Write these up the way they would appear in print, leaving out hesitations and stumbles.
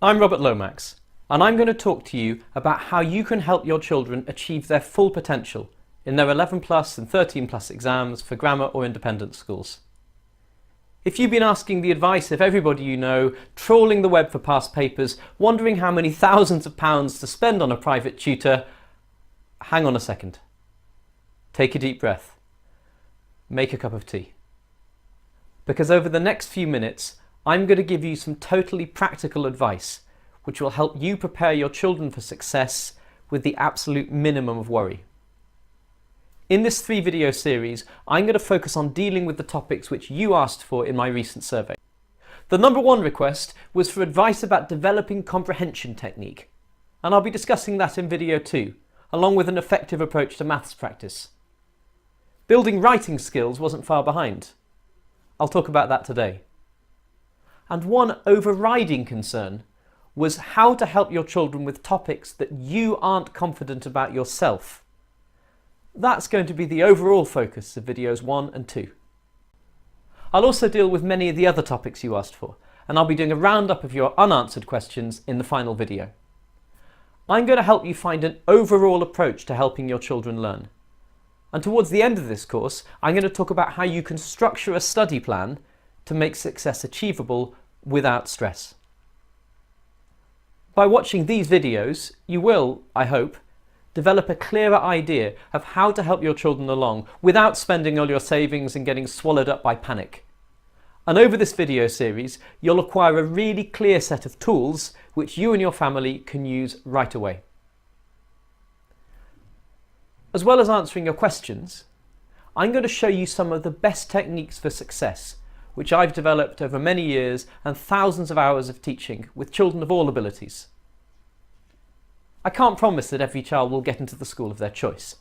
I'm Robert Lomax, and I'm going to talk to you about how you can help your children achieve their full potential in their 11 plus and 13 plus exams for grammar or independent schools. If you've been asking the advice of everybody you know, trawling the web for past papers, wondering how many thousands of pounds to spend on a private tutor, hang on a second. Take a deep breath. Make a cup of tea. Because over the next few minutes, I'm going to give you some totally practical advice which will help you prepare your children for success with the absolute minimum of worry. In this 3-video series, I'm going to focus on dealing with the topics which you asked for in my recent survey. The number one request was for advice about developing comprehension technique, and I'll be discussing that in video 2, along with an effective approach to maths practice. Building writing skills wasn't far behind. I'll talk about that today. And one overriding concern was how to help your children with topics that you aren't confident about yourself. That's going to be the overall focus of videos 1 and 2. I'll also deal with many of the other topics you asked for, and I'll be doing a roundup of your unanswered questions in the final video. I'm going to help you find an overall approach to helping your children learn. And towards the end of this course, I'm going to talk about how you can structure a study plan to make success achievable without stress. By watching these videos, you will, I hope, develop a clearer idea of how to help your children along without spending all your savings and getting swallowed up by panic. And over this video series, you'll acquire a really clear set of tools which you and your family can use right away. As well as answering your questions, I'm going to show you some of the best techniques for success which I've developed over many years and thousands of hours of teaching with children of all abilities. I can't promise that every child will get into the school of their choice.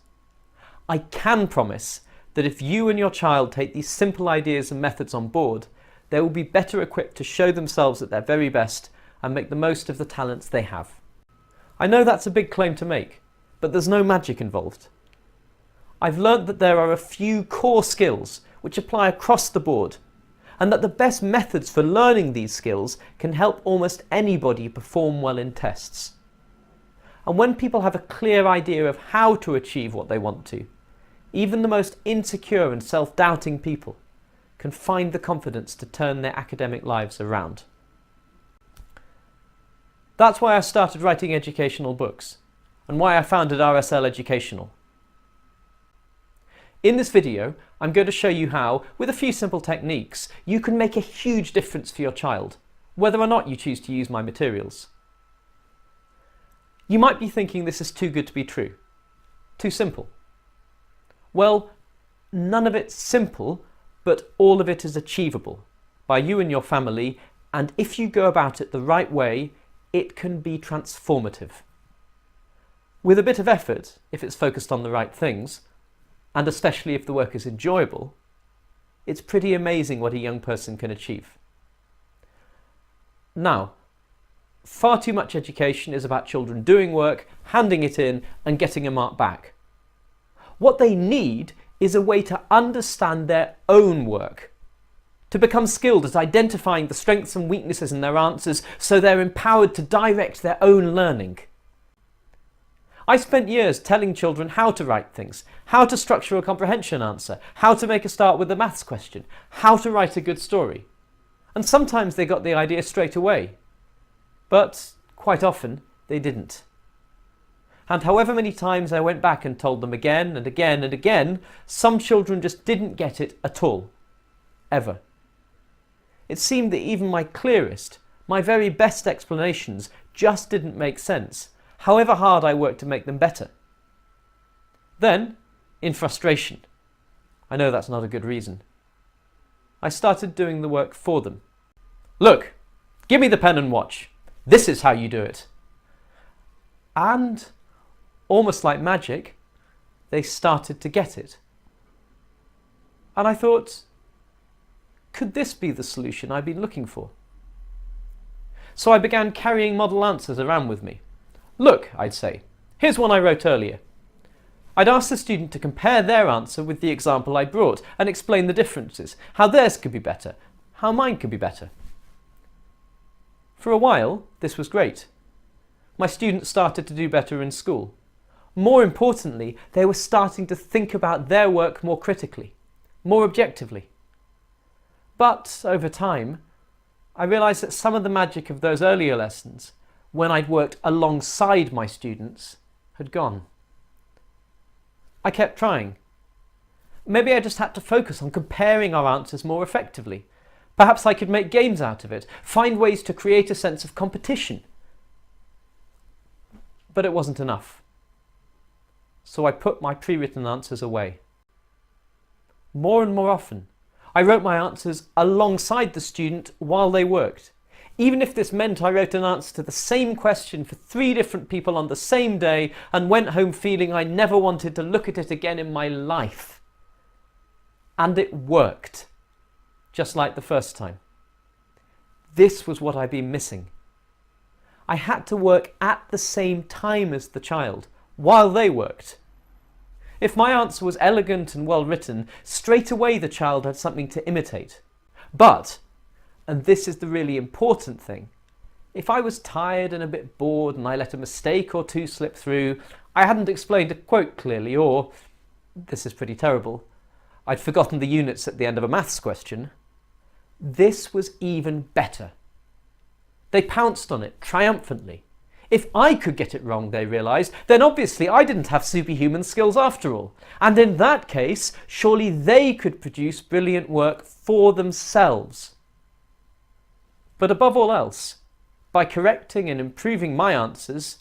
I can promise that if you and your child take these simple ideas and methods on board, they will be better equipped to show themselves at their very best and make the most of the talents they have. I know that's a big claim to make, but there's no magic involved. I've learnt that there are a few core skills which apply across the board, and that the best methods for learning these skills can help almost anybody perform well in tests. And when people have a clear idea of how to achieve what they want to, even the most insecure and self-doubting people can find the confidence to turn their academic lives around. That's why I started writing educational books, and why I founded RSL Educational. In this video, I'm going to show you how, with a few simple techniques, you can make a huge difference for your child, whether or not you choose to use my materials. You might be thinking this is too good to be true, too simple. Well, none of it's simple, but all of it is achievable by you and your family, and if you go about it the right way, it can be transformative. With a bit of effort, if it's focused on the right things, and especially if the work is enjoyable, it's pretty amazing what a young person can achieve. Now, far too much education is about children doing work, handing it in, and getting a mark back. What they need is a way to understand their own work, to become skilled at identifying the strengths and weaknesses in their answers so they're empowered to direct their own learning. I spent years telling children how to write things, how to structure a comprehension answer, how to make a start with a maths question, how to write a good story. And sometimes they got the idea straight away, but quite often they didn't. And however many times I went back and told them again and again and again, some children just didn't get it at all, ever. It seemed that even my clearest, my very best explanations just didn't make sense, however hard I worked to make them better. Then, in frustration, I know that's not a good reason, I started doing the work for them. Look, give me the pen and watch. This is how you do it. And, almost like magic, they started to get it. And I thought, could this be the solution I've been looking for? So I began carrying model answers around with me. Look, I'd say, here's one I wrote earlier. I'd ask the student to compare their answer with the example I brought and explain the differences, how theirs could be better, how mine could be better. For a while, this was great. My students started to do better in school. More importantly, they were starting to think about their work more critically, more objectively. But over time, I realised that some of the magic of those earlier lessons, when I'd worked alongside my students, had gone. I kept trying. Maybe I just had to focus on comparing our answers more effectively. Perhaps I could make games out of it, find ways to create a sense of competition. But it wasn't enough. So I put my pre-written answers away. More and more often, I wrote my answers alongside the student while they worked. Even if this meant I wrote an answer to the same question for 3 different people on the same day and went home feeling I never wanted to look at it again in my life. And it worked, just like the first time. This was what I'd been missing. I had to work at the same time as the child, while they worked. If my answer was elegant and well written, straight away the child had something to imitate. But, and this is the really important thing, if I was tired and a bit bored and I let a mistake or 2 slip through, I hadn't explained a quote clearly, or, this is pretty terrible, I'd forgotten the units at the end of a maths question, this was even better. They pounced on it triumphantly. If I could get it wrong, they realised, then obviously I didn't have superhuman skills after all. And in that case, surely they could produce brilliant work for themselves. But above all else, by correcting and improving my answers,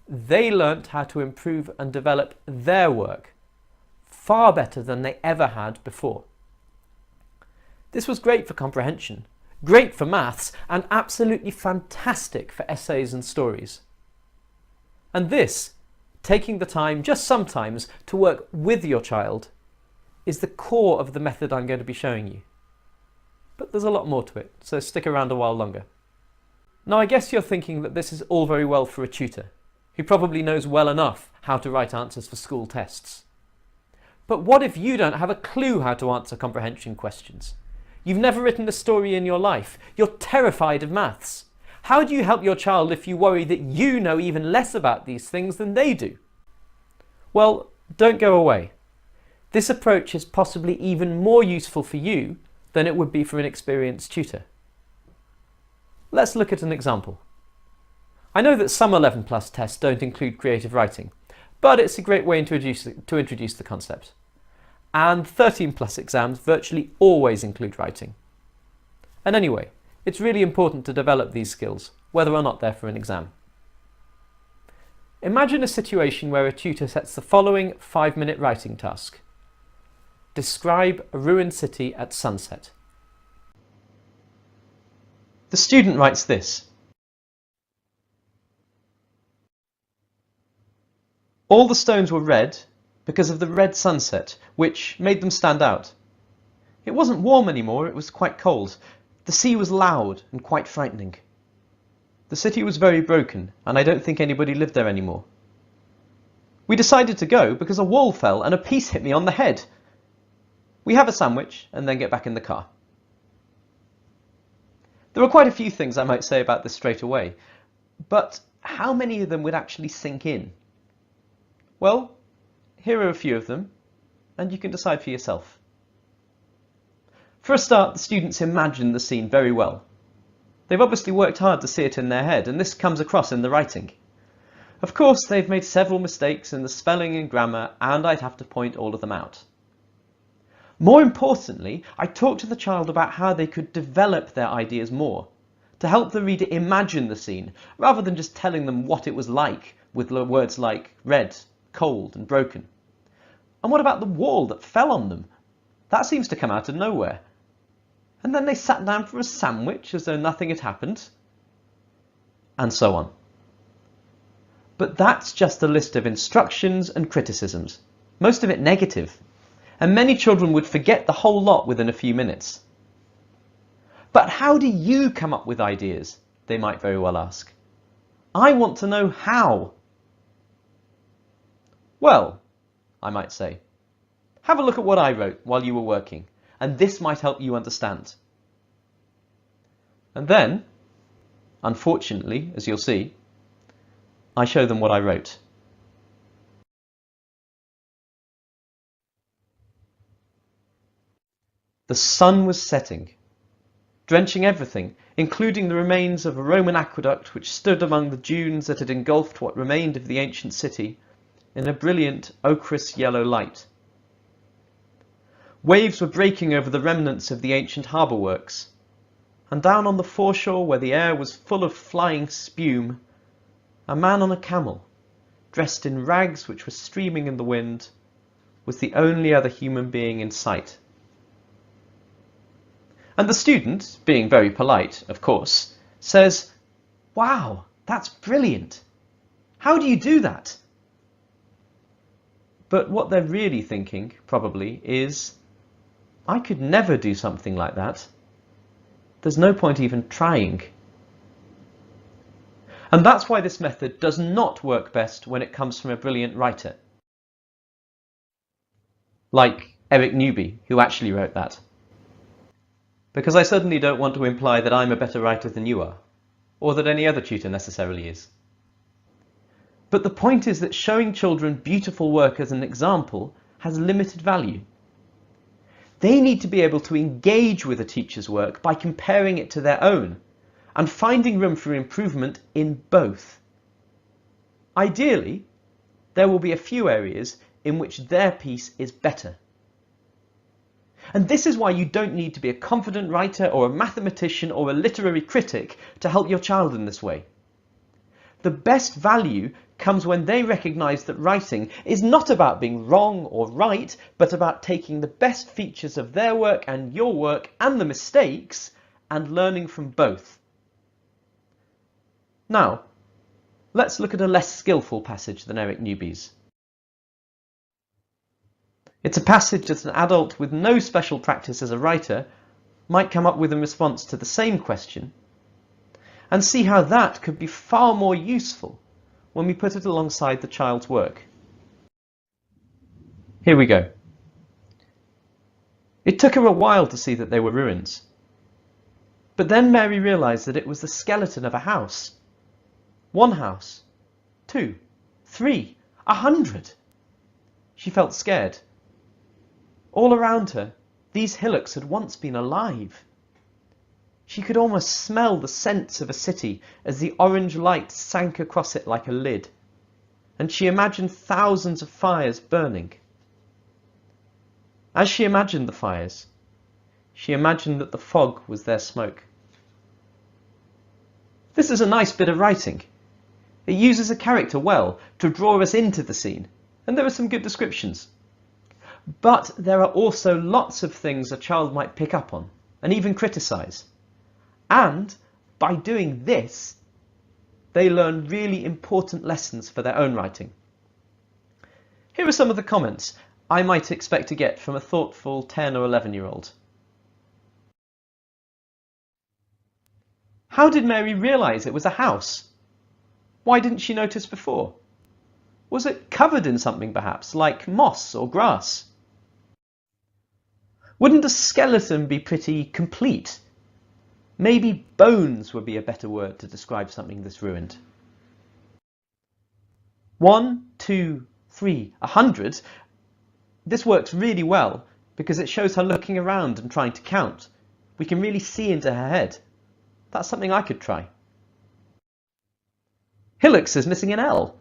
they learnt how to improve and develop their work far better than they ever had before. This was great for comprehension, great for maths, and absolutely fantastic for essays and stories. And this, taking the time, just sometimes, to work with your child, is the core of the method I'm going to be showing you. But there's a lot more to it, so stick around a while longer. Now I guess you're thinking that this is all very well for a tutor, who probably knows well enough how to write answers for school tests. But what if you don't have a clue how to answer comprehension questions? You've never written a story in your life. You're terrified of maths. How do you help your child if you worry that you know even less about these things than they do? Well, don't go away. This approach is possibly even more useful for you than it would be for an experienced tutor. Let's look at an example. I know that some 11 plus tests don't include creative writing, but it's a great way to introduce the concept. And 13 plus exams virtually always include writing. And anyway, it's really important to develop these skills, whether or not they're for an exam. Imagine a situation where a tutor sets the following 5-minute writing task. Describe a ruined city at sunset. The student writes this. All the stones were red because of the red sunset, which made them stand out. It wasn't warm anymore, it was quite cold. The sea was loud and quite frightening. The city was very broken, and I don't think anybody lived there anymore. We decided to go because a wall fell and a piece hit me on the head. We have a sandwich and then get back in the car. There are quite a few things I might say about this straight away, but how many of them would actually sink in? Well, here are a few of them, and you can decide for yourself. For a start, the students imagine the scene very well. They've obviously worked hard to see it in their head, and this comes across in the writing. Of course, they've made several mistakes in the spelling and grammar, and I'd have to point all of them out. More importantly, I talk to the child about how they could develop their ideas more, to help the reader imagine the scene, rather than just telling them what it was like with words like red, cold and broken. And what about the wall that fell on them? That seems to come out of nowhere. And then they sat down for a sandwich as though nothing had happened. And so on. But that's just a list of instructions and criticisms, most of it negative. And many children would forget the whole lot within a few minutes. But how do you come up with ideas? They might very well ask. I want to know how. Well, I might say, have a look at what I wrote while you were working, and this might help you understand. And then unfortunately, as you'll see, I show them what I wrote. The sun was setting, drenching everything, including the remains of a Roman aqueduct which stood among the dunes that had engulfed what remained of the ancient city, in a brilliant ochreous yellow light. Waves were breaking over the remnants of the ancient harbour works, and down on the foreshore, where the air was full of flying spume, a man on a camel, dressed in rags which were streaming in the wind, was the only other human being in sight. And the student, being very polite, of course, says, "Wow, that's brilliant. How do you do that?" But what they're really thinking, probably, is, I could never do something like that. There's no point even trying. And that's why this method does not work best when it comes from a brilliant writer. Like Eric Newby, who actually wrote that. Because I certainly don't want to imply that I'm a better writer than you are, or that any other tutor necessarily is. But the point is that showing children beautiful work as an example has limited value. They need to be able to engage with a teacher's work by comparing it to their own, and finding room for improvement in both. Ideally, there will be a few areas in which their piece is better. And this is why you don't need to be a confident writer or a mathematician or a literary critic to help your child in this way. The best value comes when they recognise that writing is not about being wrong or right, but about taking the best features of their work and your work and the mistakes and learning from both. Now, let's look at a less skillful passage than Eric Newby's. It's a passage that an adult with no special practice as a writer might come up with in response to the same question, and see how that could be far more useful when we put it alongside the child's work. Here we go. It took her a while to see that they were ruins. But then Mary realised that it was the skeleton of a house. 1 house, 2, 3, 100. She felt scared. All around her, these hillocks had once been alive. She could almost smell the scents of a city as the orange light sank across it like a lid, and she imagined thousands of fires burning. As she imagined the fires, she imagined that the fog was their smoke. This is a nice bit of writing. It uses a character well to draw us into the scene, and there are some good descriptions. But there are also lots of things a child might pick up on, and even criticise. And by doing this, they learn really important lessons for their own writing. Here are some of the comments I might expect to get from a thoughtful 10 or 11-year-old. How did Mary realise it was a house? Why didn't she notice before? Was it covered in something perhaps, like moss or grass? Wouldn't a skeleton be pretty complete? Maybe bones would be a better word to describe something this ruined. 1, 2, 3, 100. This works really well because it shows her looking around and trying to count. We can really see into her head. That's something I could try. Hillocks is missing an L.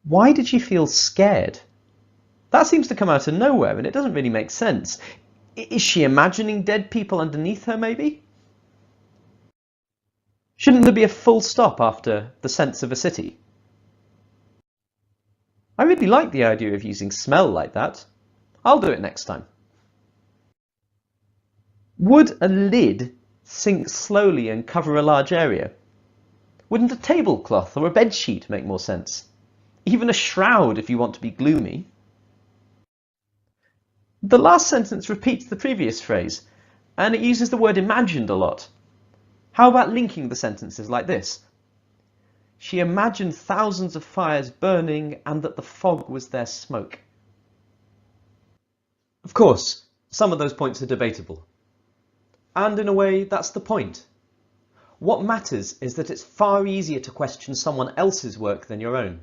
Why did she feel scared? That seems to come out of nowhere and it doesn't really make sense. Is she imagining dead people underneath her, maybe? Shouldn't there be a full stop after the sense of a city? I really like the idea of using smell like that. I'll do it next time. Would a lid sink slowly and cover a large area? Wouldn't a tablecloth or a bedsheet make more sense? Even a shroud if you want to be gloomy. The last sentence repeats the previous phrase, and it uses the word imagined a lot. How about linking the sentences like this? She imagined thousands of fires burning and that the fog was their smoke. Of course, some of those points are debatable. And in a way, that's the point. What matters is that it's far easier to question someone else's work than your own,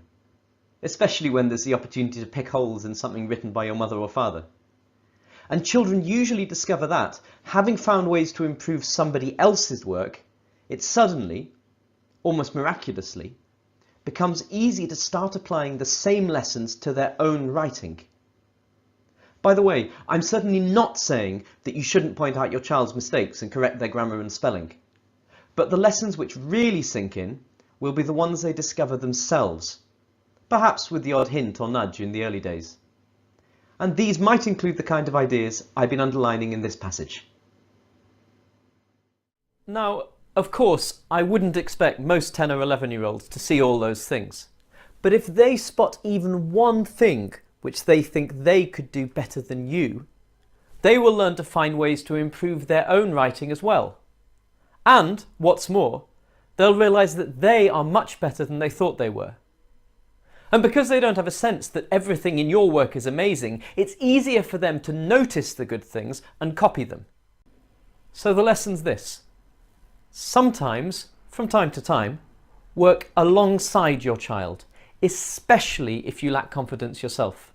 especially when there's the opportunity to pick holes in something written by your mother or father. And children usually discover that, having found ways to improve somebody else's work, it suddenly, almost miraculously, becomes easy to start applying the same lessons to their own writing. By the way, I'm certainly not saying that you shouldn't point out your child's mistakes and correct their grammar and spelling. But the lessons which really sink in will be the ones they discover themselves, perhaps with the odd hint or nudge in the early days. And these might include the kind of ideas I've been underlining in this passage. Now, of course, I wouldn't expect most 10 or 11-year-olds to see all those things. But if they spot even one thing which they think they could do better than you, they will learn to find ways to improve their own writing as well. And, what's more, they'll realise that they are much better than they thought they were. And because they don't have a sense that everything in your work is amazing, it's easier for them to notice the good things and copy them. So the lesson's this. Sometimes, from time to time, work alongside your child, especially if you lack confidence yourself.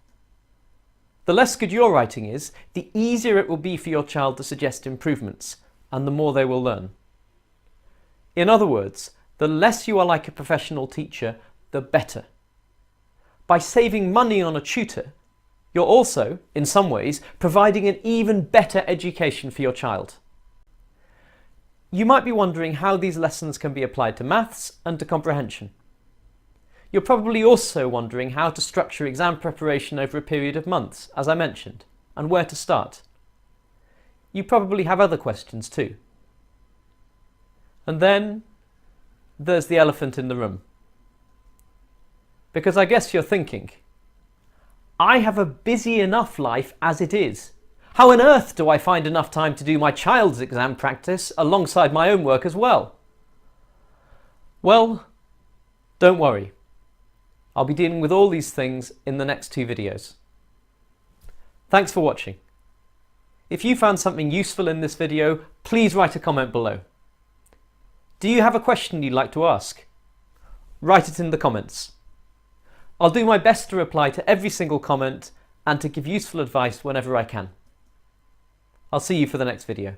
The less good your writing is, the easier it will be for your child to suggest improvements, and the more they will learn. In other words, the less you are like a professional teacher, the better. By saving money on a tutor, you're also, in some ways, providing an even better education for your child. You might be wondering how these lessons can be applied to maths and to comprehension. You're probably also wondering how to structure exam preparation over a period of months, as I mentioned, and where to start. You probably have other questions too. And then there's the elephant in the room. Because I guess you're thinking, I have a busy enough life as it is. How on earth do I find enough time to do my child's exam practice alongside my own work as well? Well, don't worry. I'll be dealing with all these things in the next 2 videos. Thanks for watching. If you found something useful in this video, please write a comment below. Do you have a question you'd like to ask? Write it in the comments. I'll do my best to reply to every single comment and to give useful advice whenever I can. I'll see you for the next video.